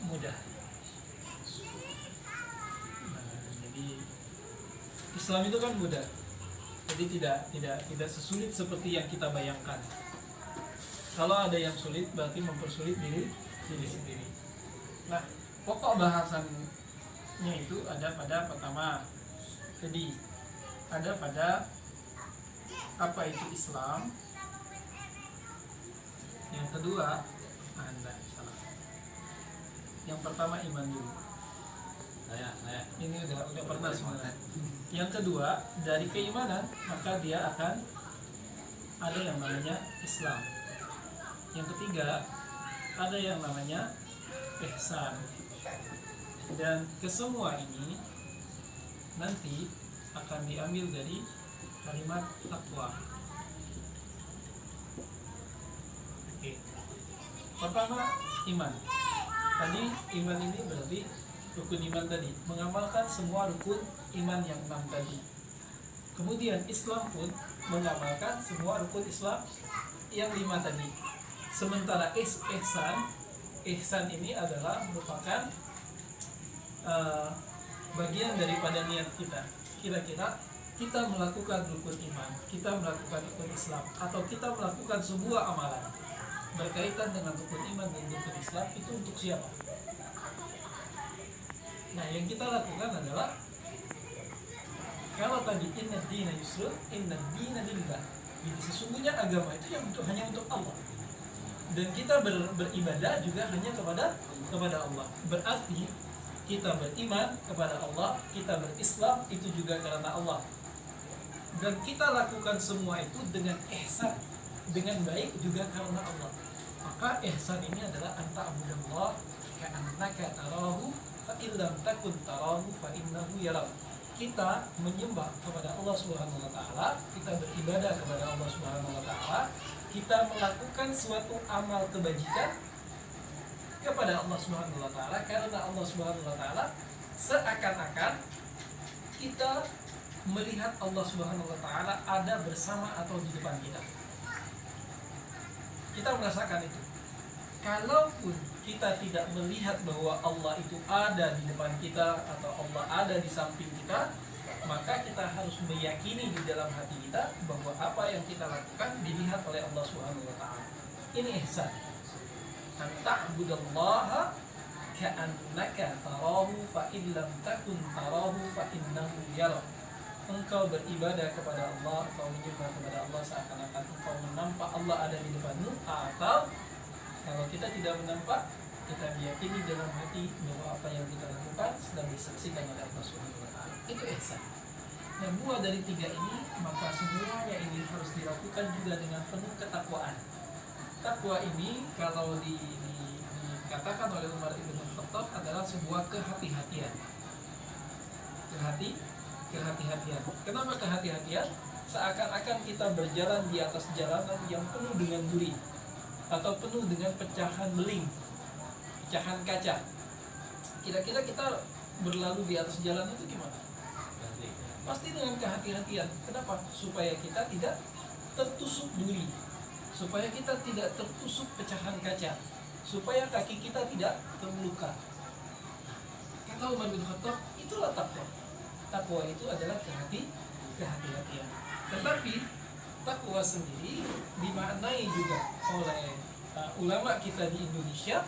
mudah. Jadi Islam itu kan mudah. Jadi tidak sesulit seperti yang kita bayangkan. Kalau ada yang sulit berarti mempersulit diri sendiri. Nah, pokok bahasannya itu ada pada pertama. Jadi ada pada apa itu Islam. Yang kedua, Anda salah. Yang pertama iman dulu. Saya ini udah pernah sebenarnya. Yang kedua, dari keimanan maka dia akan ada yang namanya Islam. Yang ketiga, ada yang namanya ihsan. Dan kesemua ini nanti akan diambil dari kalimat takwa. Oke. Pertama, iman. Tadi iman ini berarti rukun iman tadi, mengamalkan semua rukun iman yang 6 tadi. Kemudian Islam pun mengamalkan semua rukun Islam yang 5 tadi. Sementara ihsan ini adalah merupakan bagian daripada niat kita. Kira-kira kita melakukan rukun iman, kita melakukan rukun Islam, atau kita melakukan sebuah amalan berkaitan dengan rukun iman dan rukun Islam, itu untuk siapa? Nah, yang kita lakukan adalah kalau tadi inna dina yusrun, inna dina lillah. Jadi sesungguhnya agama itu yang hanya untuk Allah. Dan kita beribadah juga hanya kepada Allah. Berarti kita beriman kepada Allah, kita berislam itu juga karena Allah. Dan kita lakukan semua itu dengan ihsan, dengan baik juga karena Allah. Maka ihsan ini adalah anta abudallah ka'annaka tarahu fa illam takun tarahu fa innahu yarak. Kita menyembah kepada Allah Subhanahu wa taala, kita beribadah kepada Allah Subhanahu wa taala, kita melakukan suatu amal kebajikan kepada Allah Subhanahu wa taala karena Allah Subhanahu wa taala, seakan-akan kita melihat Allah Subhanahu wa taala ada bersama atau di depan kita. Kita merasakan itu. Kalaupun kita tidak melihat bahwa Allah itu ada di depan kita atau Allah ada di samping kita, maka kita harus meyakini di dalam hati kita bahwa apa yang kita lakukan dilihat oleh Allah Subhanahu wa taala. Ini ihsan. An ta'budallaha ka'annaka tarahu fa illam takun tarahu fa innahu yarak. Engkau beribadah kepada Allah, engkau menyembah kepada Allah seakan-akan engkau menampak Allah ada di depanmu, atau kalau kita tidak menampak, kita meyakini dalam hati bahwa apa yang kita lakukan sedang disaksikan oleh Allah Subhanahu wa taala. Itu ihsan. Nah, buah dari 3 ini, maka semuanya ini harus dilakukan juga dengan penuh ketakwaan. Takwa ini kalau dikatakan oleh Umar Ibn Khattab adalah sebuah kehati-hatian. Kehati-hatian. Kenapa kehati-hatian? Seakan-akan kita berjalan di atas jalanan yang penuh dengan duri atau penuh dengan pecahan beling, pecahan kaca. Kira-kira kita berlalu di atas jalan itu gimana? Pasti dengan kehati-hatian. Kenapa? Supaya kita tidak tertusuk duri, supaya kita tidak tertusuk pecahan kaca, supaya kaki kita tidak terluka. Kata Umar bin Khattab, itulah takwa. Takwa itu adalah kehati-hatian. Tetapi takwa sendiri dimaknai juga oleh ulama kita di Indonesia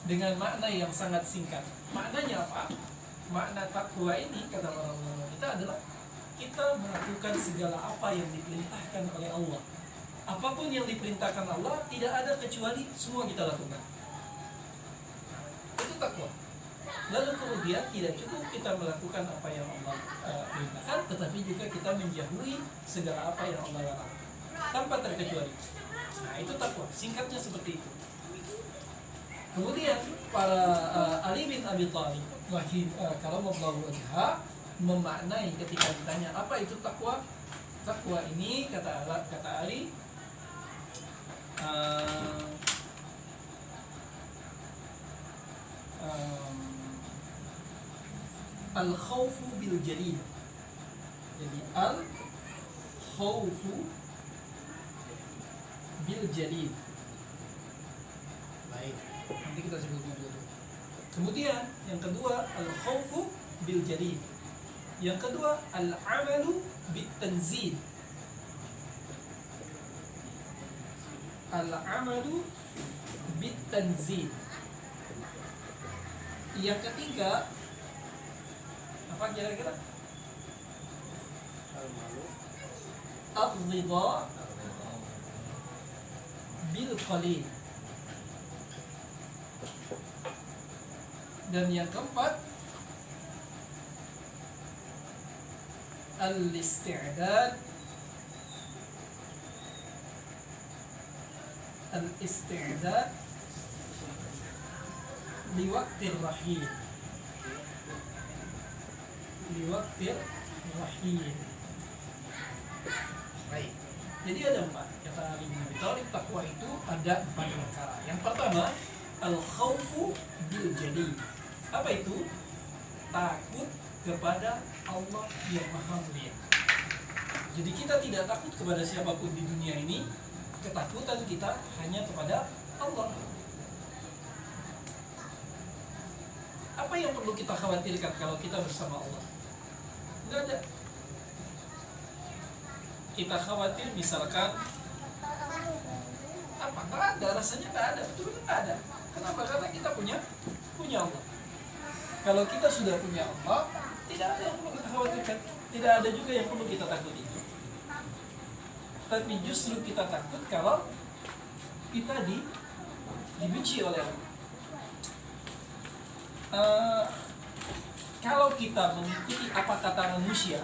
dengan makna yang sangat singkat. Maknanya apa? Makna takwa ini, kata para ulama kita, adalah kita melakukan segala apa yang diperintahkan oleh Allah. Apapun yang diperintahkan Allah, tidak ada kecuali semua kita lakukan. Itu takwa. Lalu kemudian tidak cukup kita melakukan apa yang Allah perintahkan, tetapi juga kita menjauhi segala apa yang Allah larang tanpa terkecuali. Nah, itu takwa. Singkatnya seperti itu. Kemudian para Ali bin Abi Thalib karamallahu wajhahu memaknai ketika ditanya apa itu takwa. Takwa ini kata Ali al-khawfu bil jalil. Jadi al-khawfu bil jalil. Baik, nanti kita sebutkan dulu. Kemudian yang kedua al-khawfu bil jalil. Yang kedua al-amalu bit tanzil. Al-amalu bit tanzil. Yang ketiga apa kira-kira? Ar-ridha bil qalil. Dan yang keempat al-isti'dad liwaqtir rahim. Baik. Jadi ada 4. Kata Ali bin Abi Thalib, takwa itu ada 4 perkara. Yang pertama al-khawfu bil jalil. Apa itu? Takut kepada Allah yang Maha Mulia. Jadi kita tidak takut kepada siapapun di dunia ini. Ketakutan kita hanya kepada Allah. Apa yang perlu kita khawatirkan kalau kita bersama Allah? Enggak ada. Kita khawatir misalkan apa? Enggak ada, rasanya enggak ada. Betul enggak ada. Kenapa? Karena kita punya Allah. Kalau kita sudah punya Allah, tidak ada yang perlu kita khawatirkan. Tidak ada juga yang perlu kita takuti. Tapi justru kita takut kalau kita dibenci oleh Allah. Kalau kita mengikuti apa kata manusia,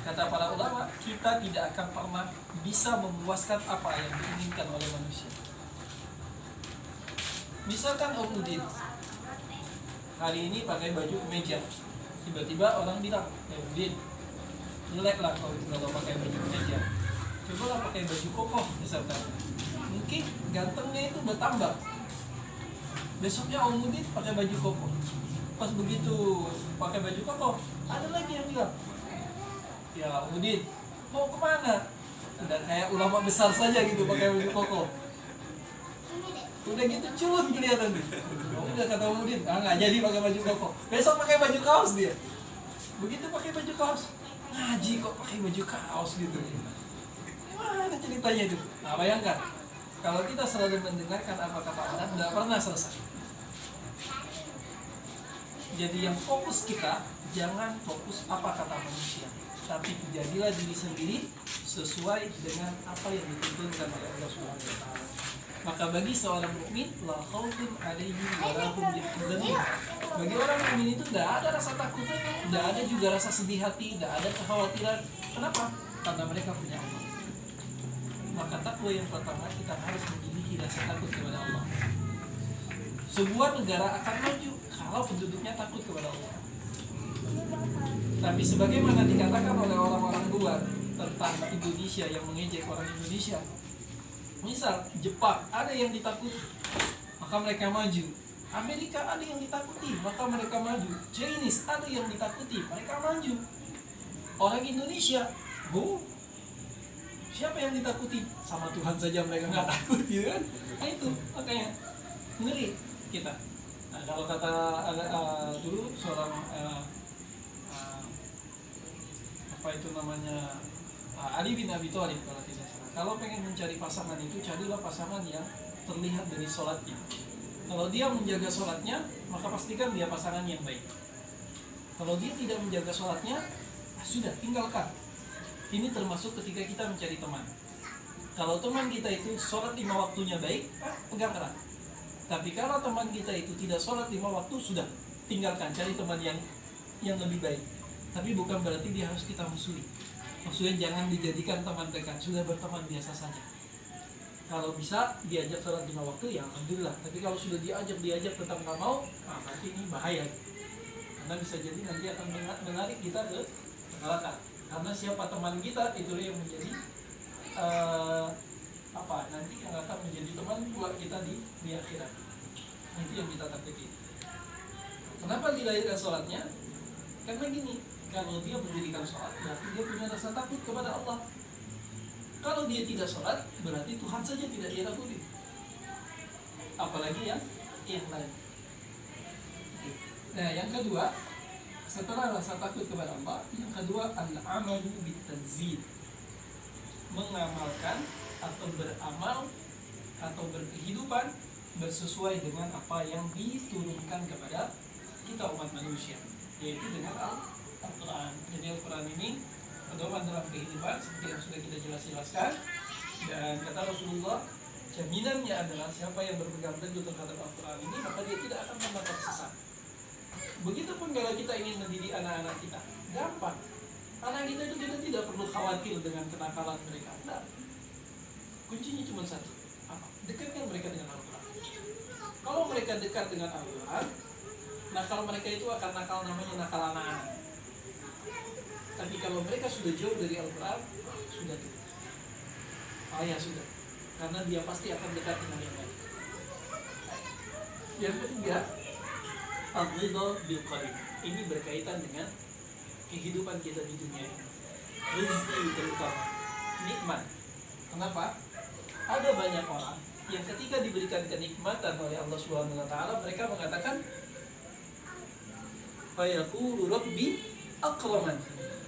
kata para ulama, kita tidak akan pernah bisa memuaskan apa yang diinginkan oleh manusia. Misalkan Om Udin hari ini pakai baju kemeja, tiba-tiba orang bilang, Udin, jelek lah kalau pakai baju kemeja. Cobalah pakai baju koko misalkan. Mungkin gantengnya itu bertambah. Besoknya Om Udin pakai baju koko. Pas begitu pakai baju koko, ada lagi yang bilang, ya Om Udin, mau kemana? Udah kayak ulama besar saja gitu pakai baju koko. Udah gitu culun kelihatan tuh. Udah kata Om Udin, nggak jadi pakai baju koko. Besok pakai baju kaos dia. Begitu pakai baju kaos, ngaji kok pakai baju kaos gitu. Gimana ceritanya itu? Nah bayangkan, kalau kita selalu mendengarkan apa kata orang, tidak pernah selesai. Jadi yang fokus kita, jangan fokus apa kata manusia, tapi jadilah diri sendiri sesuai dengan apa yang dituntunkan oleh Allah Subhanahu wa taala. Maka bagi seorang mukmin, la khaufun 'alaihim wa la hum yahzanun. Bagi orang mukmin itu tidak ada rasa takut, tidak ada juga rasa sedih hati, tidak ada kekhawatiran. Kenapa? Karena mereka punya Allah. Maka takwa yang pertama, kita harus memiliki rasa takut kepada Allah. Sebuah negara akan maju kalau penduduknya takut kepada Allah. Tapi sebagaimana dikatakan oleh orang-orang luar tentang Indonesia yang mengejek orang Indonesia, misal Jepang ada yang ditakuti, maka mereka maju. Amerika ada yang ditakuti, maka mereka maju. Chinese ada yang ditakuti, mereka maju. Orang Indonesia, siapa yang ditakuti? Sama Tuhan saja mereka nggak takut, gitu kan? Nah itu makanya ngeri kita. Nah, kalau kata dulu seorang apa itu namanya Ali bin Abi Thalib kalau tidak salah, kalau pengen mencari pasangan itu carilah pasangan yang terlihat dari sholatnya. Kalau dia menjaga sholatnya, maka pastikan dia pasangan yang baik. Kalau dia tidak menjaga sholatnya, sudah tinggalkan. Ini termasuk ketika kita mencari teman. Kalau teman kita itu sholat 5 waktunya baik, pegang erat. Tapi kalau teman kita itu tidak sholat 5 waktu, sudah tinggalkan, cari teman yang lebih baik. Tapi bukan berarti dia harus kita musuhi. Maksudnya jangan dijadikan teman dekat, sudah berteman biasa saja. Kalau bisa diajak sholat 5 waktu, ya alhamdulillah. Tapi kalau sudah diajak tetap nggak mau, nanti ini bahaya. Karena bisa jadi nanti akan menarik kita ke neraka. Karena siapa teman kita, itulah yang menjadi nanti yang akan menjadi teman buat kita di akhirat. Itu yang kita takuti. Kenapa dilahirkan sholatnya? Karena gini, kalau dia mendirikan sholat, berarti dia punya rasa takut kepada Allah. Kalau dia tidak sholat, berarti Tuhan saja tidak dia takuti. Apalagi yang lain. Nah, yang kedua, setelah rasa takut kepada Allah, yang kedua al-amalu bitanzil, mengamalkan atau beramal atau berkehidupan bersesuai dengan apa yang diturunkan kepada kita umat manusia, yaitu dengan Al-Quran. Jadi Al-Quran ini pedoman dalam kehidupan seperti yang sudah kita jelaskan, dan kata Rasulullah, jaminannya adalah siapa yang berpegang teguh terhadap Al-Quran ini, maka dia tidak akan pernah tersesat. Begitupun kalau kita ingin mendidik anak-anak kita, gampang. Anak kita itu kita tidak perlu khawatir dengan kenakalan mereka. Nah, kuncinya cuma satu, apa? Dekatkan mereka dengan Al-Quran. Kalau mereka dekat dengan Al-Quran, nakal mereka itu akan nakal, namanya nakal anak-anak. Tapi kalau mereka sudah jauh dari Al-Quran, sudah tuh. Ya sudah. Karena dia pasti akan dekat dengan yang lain. Yang ketiga, al-ridha bil qalbi. Ini berkaitan dengan kehidupan kita di dunia ini. Rezeki terutama, nikmat. Kenapa? Ada banyak orang yang ketika diberikan kenikmatan oleh Allah Subhanahu wa taala, mereka mengatakan fa yaqulu rabbi akraman.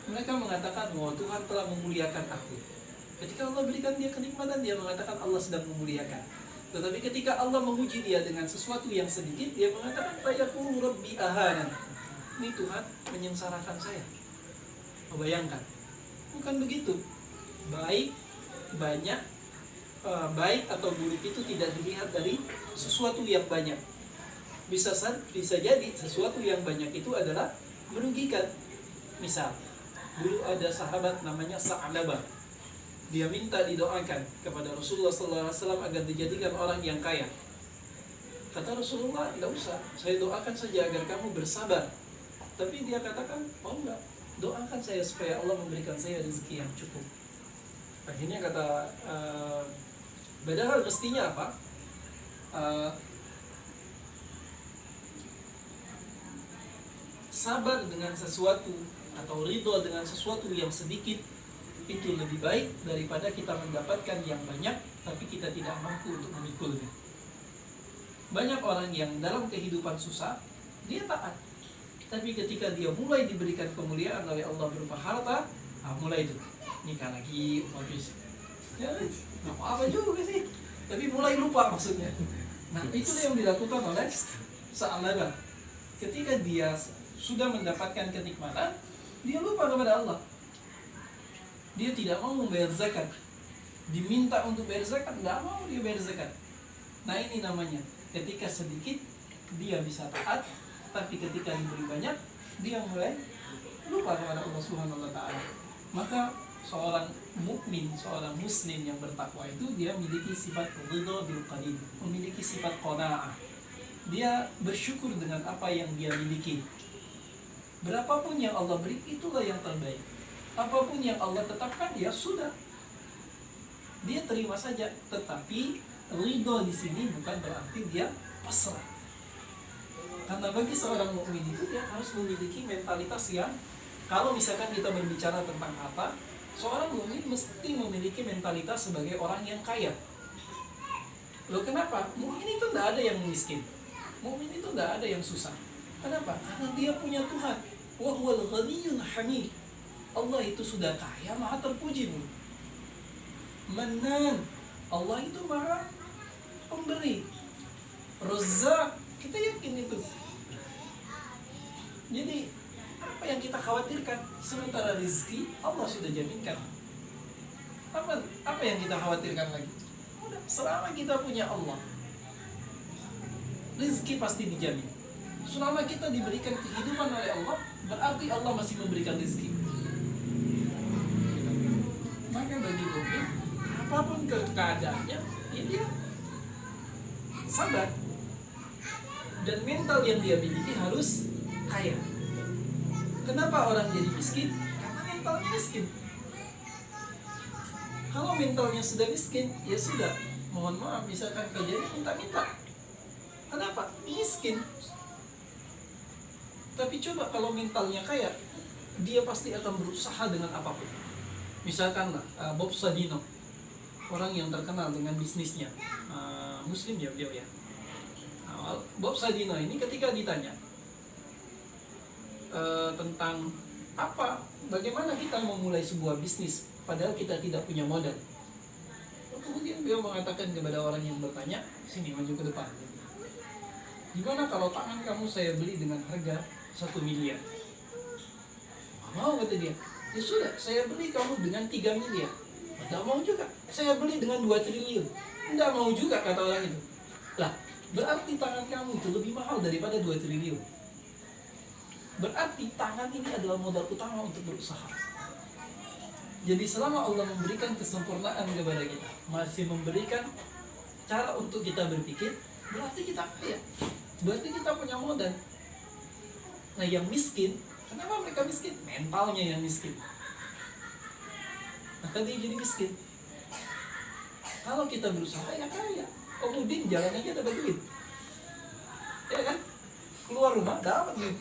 Mereka mengatakan, "Wah, Tuhan telah memuliakan aku." Ketika Allah berikan dia kenikmatan, dia mengatakan Allah sedang memuliakan. Tetapi ketika Allah menguji dia dengan sesuatu yang sedikit, dia mengatakan fa yaqulu rabbi ahanan. Ini Tuhan menyengsarakan saya. Bayangkan, bukan begitu. Baik atau buruk itu tidak dilihat dari sesuatu yang banyak. Bisa jadi sesuatu yang banyak itu adalah merugikan. Misal, dulu ada sahabat namanya Sa'labah. Dia minta didoakan kepada Rasulullah SAW agar dijadikan orang yang kaya. Kata Rasulullah, tidak usah, saya doakan saja agar kamu bersabar. Tapi dia katakan, oh enggak, doakan saya supaya Allah memberikan saya rezeki yang cukup. Akhirnya kata padahal mestinya apa? Sabar dengan sesuatu atau ridho dengan sesuatu yang sedikit itu lebih baik daripada kita mendapatkan yang banyak tapi kita tidak mampu untuk memikulnya. Banyak orang yang dalam kehidupan susah, dia taat. Tapi ketika dia mulai diberikan kemuliaan oleh Allah berupa harta, mulai itu nikah lagi, habis. Ya, apa juga sih? Tapi mulai lupa maksudnya. Nah, itulah yang dilakukan oleh Sa'labah. Ketika dia sudah mendapatkan kenikmatan, dia lupa kepada Allah. Dia tidak mau membayar zakat. Diminta untuk bayar zakat, tidak mau dia bayar zakat. Nah, ini namanya ketika sedikit dia bisa taat, tapi ketika diberi banyak dia mulai lupa kepada Allah Subhanahu wa taala. Maka seorang mukmin, seorang muslim yang bertakwa itu dia memiliki sifat ridha bil qalil, memiliki sifat qanaah. Dia bersyukur dengan apa yang dia miliki. Berapapun yang Allah beri, itulah yang terbaik. Apapun yang Allah tetapkan, ya sudah. Dia terima saja. Tetapi ridha di sini bukan berarti dia pasrah. Karena bagi seorang mukmin itu dia harus memiliki mentalitas yang, kalau misalkan kita berbicara tentang harta, seorang mukmin mesti memiliki mentalitas sebagai orang yang kaya. Loh kenapa? Mukmin itu tidak ada yang miskin. Mukmin itu tidak ada yang susah. Kenapa? Karena dia punya Tuhan. Wa huwal ghaniyyul hamid. Allah itu sudah kaya, maha terpuji. Manan. Allah itu maha pemberi. Razzaq. Kita yakin itu. Jadi apa yang kita khawatirkan? Sementara rezeki Allah sudah jaminkan. Apa yang kita khawatirkan lagi? Udah, selama kita punya Allah, rezeki pasti dijamin. Selama kita diberikan kehidupan oleh Allah, berarti Allah masih memberikan rezeki. Maka bagi mukmin, apapun keadaannya, ya dia sabar. Dan mental yang dia miliki harus kaya. Kenapa orang jadi miskin? Karena mentalnya miskin. Kalau mentalnya sudah miskin, ya sudah. Mohon maaf, misalkan kerjanya minta-minta. Kenapa? Miskin. Tapi coba kalau mentalnya kaya, dia pasti akan berusaha dengan apapun. Misalkan Bob Sadino, orang yang terkenal dengan bisnisnya, Muslim ya beliau ya. Bob Sadino ini ketika ditanya, tentang bagaimana kita memulai sebuah bisnis padahal kita tidak punya modal. Kemudian beliau mengatakan kepada orang yang bertanya, sini maju ke depan. Gimana kalau tangan kamu saya beli dengan harga 1 miliar? Mau, kata dia. Ya sudah, saya beli kamu dengan 3 miliar. Tidak mau juga. Saya beli dengan 2 triliun. Tidak mau juga, kata orang itu. Lah, berarti tangan kamu itu lebih mahal daripada 2 triliun. Berarti tangan ini adalah modal utama untuk berusaha. Jadi selama Allah memberikan kesempurnaan kepada kita, masih memberikan cara untuk kita berpikir, berarti kita kaya. Berarti kita punya modal. Nah, yang miskin, kenapa mereka miskin? Mentalnya yang miskin. Maka dia jadi miskin. Kalau kita berusaha, ya kaya. Kemudian jalan aja dapat duit. Ya kan? Keluar rumah, dapat duit.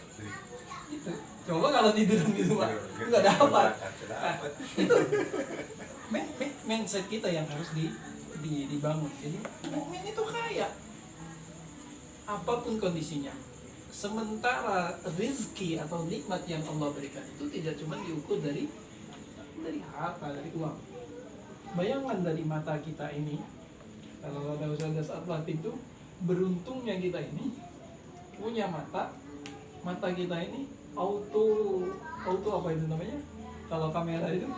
Gitu. Coba kalau tidur di rumah, nggak dapat. Nah, itu mindset kita yang harus dibangun. Jadi mukmin itu kaya. Apapun kondisinya. Sementara rezeki atau nikmat yang Allah berikan itu tidak cuma diukur dari harta, dari uang. Bayangkan dari mata kita ini, kalau ada Ustaz Atlah itu, beruntungnya kita ini punya mata kita ini auto apa itu namanya? Kalau kamera itu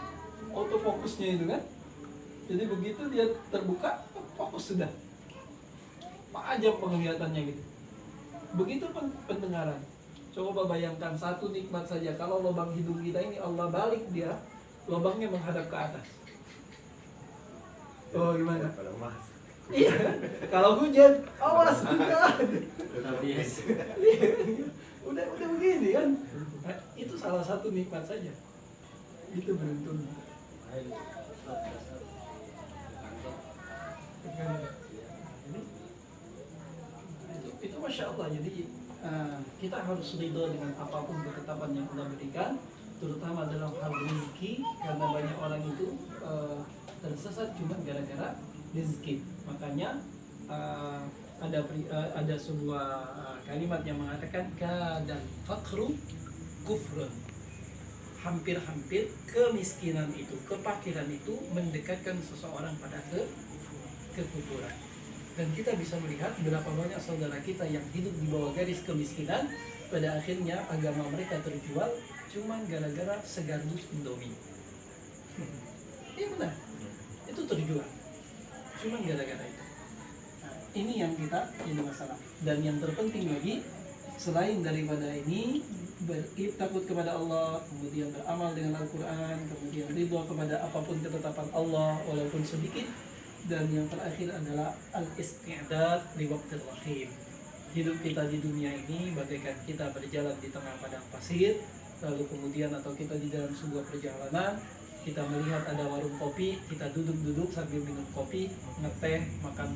auto fokusnya itu kan. Jadi begitu dia terbuka, fokus sudah. Pajak penglihatannya gitu. Begitu pun pendengaran. Coba bayangkan satu nikmat saja, kalau lubang hidung kita ini Allah balik dia, lubangnya menghadap ke atas. Oh gimana? Iya. Kalau hujan, awas hujan. Udah begini kan. Nah, itu salah satu nikmat saja. Itu beruntungnya. Itu Masya Allah. Jadi kita harus ridho dengan apapun ketetapan yang Allah berikan, terutama dalam hal rezeki, karena banyak orang itu tersesat cuma gara-gara rezeki. Makanya ada sebuah kalimat yang mengatakan kadal faqru kufrun. Hampir-hampir kemiskinan itu, kefakiran itu mendekatkan seseorang pada kekufuran. Dan kita bisa melihat berapa banyak saudara kita yang hidup di bawah garis kemiskinan, pada akhirnya agama mereka terjual cuma gara-gara segardus Indomie. Iya benar, itu terjual cuma gara-gara itu. Nah, ini yang kita jadi masalah. Dan yang terpenting lagi, selain daripada ini, takut kepada Allah, kemudian beramal dengan Al-Quran, kemudian ridho kepada apapun ketetapan Allah walaupun sedikit, dan yang terakhir adalah al-isti'dad li waqtil rahim. Hidup kita di dunia ini bagaikan kita berjalan di tengah padang pasir, lalu kemudian atau kita di dalam sebuah perjalanan, kita melihat ada warung kopi, kita duduk-duduk sambil minum kopi, ngeteh, makan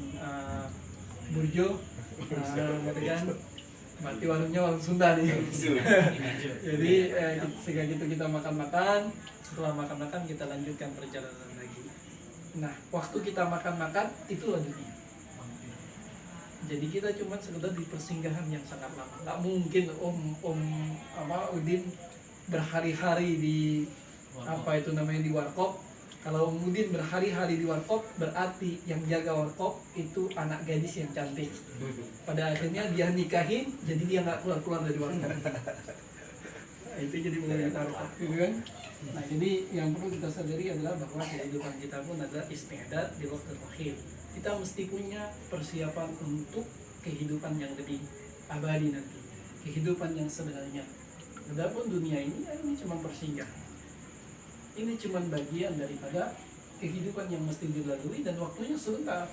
burjo, kan? Mati warungnya warung Sunda nih. Jadi sehingga gitu kita makan-makan, setelah makan-makan kita lanjutkan perjalanan lagi. Nah, waktu kita makan-makan itulah dunia. Jadi kita cuma sekedar di persinggahan yang sangat lama. Nggak mungkin Udin berhari-hari di di warkop. Kalau Udin berhari-hari di warkop, berarti yang jaga warkop itu anak gadis yang cantik. Pada akhirnya dia nikahin, jadi dia nggak keluar dari warkop. Nah, itu jadi pemilik warkop, gitu kan? Nah, jadi yang perlu kita sadari adalah bahwa kehidupan kita pun adalah isti'dad di waktu akhir. Kita mesti punya persiapan untuk kehidupan yang lebih abadi nanti, kehidupan yang sebenarnya. Adapun dunia ini cuma bersinggah. Ini cuma bagian daripada kehidupan yang mesti dilalui dan waktunya sebentar.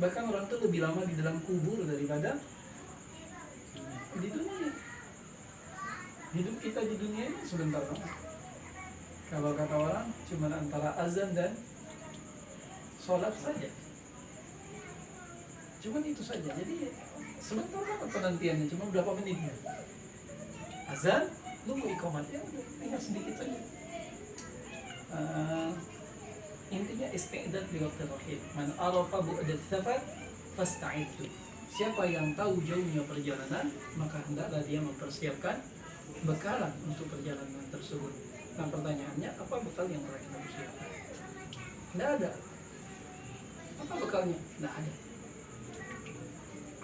Bahkan orang tuh lebih lama di dalam kubur daripada di dunia. Hidup kita di dunia ini sebentar banget. Kalau kata orang cuma antara azan dan sholat saja. Cuma itu saja. Jadi sebentar banget penantiannya, cuma berapa menit. Azan, nunggu iqamatnya, tinggal sedikit saja. Intinya isti'dad di waktu akhir. Man arafa bu'dat safar fasta'iddu. Siapa yang tahu jauhnya perjalanan, maka hendaklah dia mempersiapkan bekalan untuk perjalanan tersebut. Nah pertanyaannya, apa bekal yang telah kita persiapkan? Tidak ada. Apa bekalnya? Tidak ada.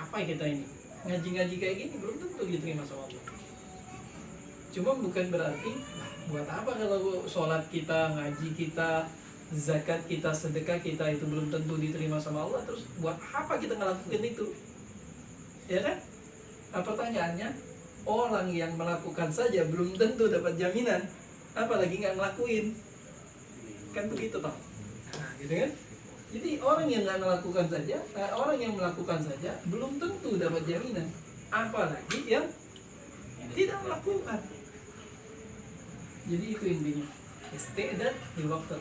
Apa kita ini? Ngaji-ngaji kayak gini belum tentu diterima sama Allah. Cuma bukan berarti, nah, buat apa kalau sholat kita, ngaji kita, zakat kita, sedekah kita itu belum tentu diterima sama Allah, terus buat apa kita ngelakuin itu? Ya kan? Nah, pertanyaannya, orang yang melakukan saja belum tentu dapat jaminan, apalagi nggak ngelakuin. Kan begitu toh? Nah, gitu kan? Jadi orang yang nggak melakukan saja, orang yang melakukan saja belum tentu dapat jaminan, apalagi yang tidak melakukan. Jadi itu intinya. Istiqdat di waktu